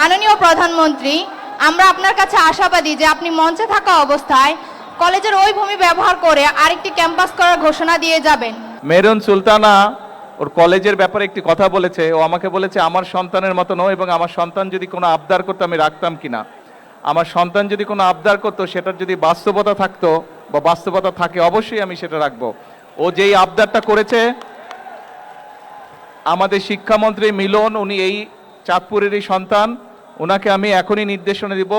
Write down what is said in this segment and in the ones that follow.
মাননীয় প্রধানমন্ত্রী, আমরা আপনার কাছে আশাবাদী যে আপনি মঞ্চে থাকা অবস্থায় কলেজের ওই ভূমি ব্যবহার করে আরেকটি ক্যাম্পাস করার ঘোষণা দিয়ে যাবেন। মেহরুন সুলতানা ওর কলেজের ব্যাপারে একটি কথা বলেছে। ও আমাকে বলেছে আমার সন্তানের মতো নয়, এবং আমার সন্তান যদি কোনো আবদার করতো আমি রাখতাম কিনা। আমার সন্তান যদি কোনো আবদার করতো, সেটার যদি বাস্তবতা থাকতো বা বাস্তবতা থাকে, অবশ্যই আমি সেটা রাখবো। ও যেই আবদারটা করেছে, আমাদের শিক্ষামন্ত্রী মিলন, উনি এই চাঁদপুরেরই সন্তান, ওনাকে আমি এখনই নির্দেশনা দিব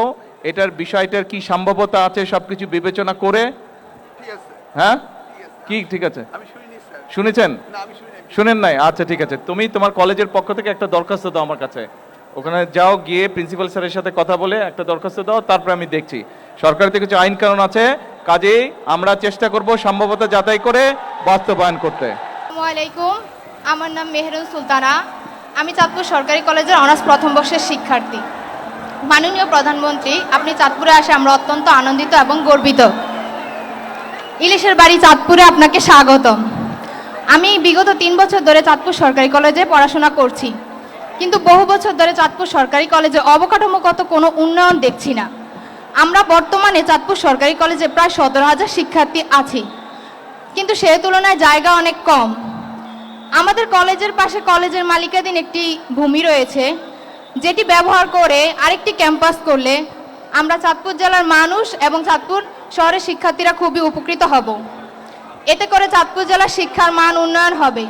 এটার বিষয়টার কি সম্ভাব্যতা আছে সবকিছু বিবেচনা করে। হ্যাঁ, কি ঠিক আছে? শুনেছেন? শুনেন নাই? আচ্ছা ঠিক আছে, তুমি তোমার কলেজের পক্ষ থেকে একটা দরখাস্ত দাও আমার কাছে। ওখানে যাও, গিয়ে প্রিন্সিপাল স্যারের সাথে কথা বলে একটা দরখাস্ত দাও, তারপর আমি দেখছি। সরকারের থেকে কিছু আইন কানুন আছে, কাজেই আমরা চেষ্টা করব সম্ভাব্যতা যাচাই করে বাস্তবায়ন করতে। আসসালামু আলাইকুম, আমার নাম মেহরুন সুলতানা। আমি চাঁদপুর সরকারি কলেজের অনার্স প্রথম বর্ষের শিক্ষার্থী। মাননীয় প্রধানমন্ত্রী, আপনি চাঁদপুরে আসে আমরা অত্যন্ত আনন্দিত এবং গর্বিত। ইলিশের বাড়ি চাঁদপুরে আপনাকে স্বাগতম। আমি বিগত 3 বছর ধরে চাঁদপুর সরকারি কলেজে পড়াশোনা করছি, কিন্তু বহু বছর ধরে চাঁদপুর সরকারি কলেজে অবকাঠামোগত কোনো উন্নয়ন দেখছি না। আমরা বর্তমানে চাঁদপুর সরকারি কলেজে প্রায় 17,000 শিক্ষার্থী আছি, কিন্তু সে তুলনায় জায়গা অনেক কম। আমাদের কলেজের পাশে কলেজের মালিকাধীন একটি ভূমি রয়েছে, যেটি ব্যবহার করে আরেকটি ক্যাম্পাস করলে আমরা চাঁদপুর জেলার মানুষ এবং চাঁদপুর শহরের শিক্ষার্থীরা খুবই উপকৃত হব। এতে করে চাঁদপুর জেলার শিক্ষার মান উন্নয়ন হবে।